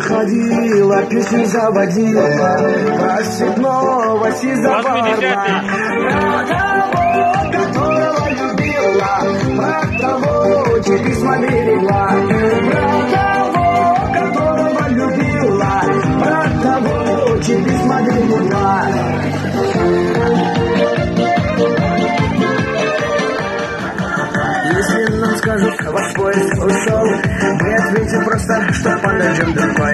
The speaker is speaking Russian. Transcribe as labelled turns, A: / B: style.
A: Выходила, песню заводила, про степного сизого орла. Про того, которого любила, про того, чьи письма берегла. Про того, которого любила, про того, чьи письма берегла. Если нам скажут, ваш поезд ушел, мы ответим просто, что под дождем другой.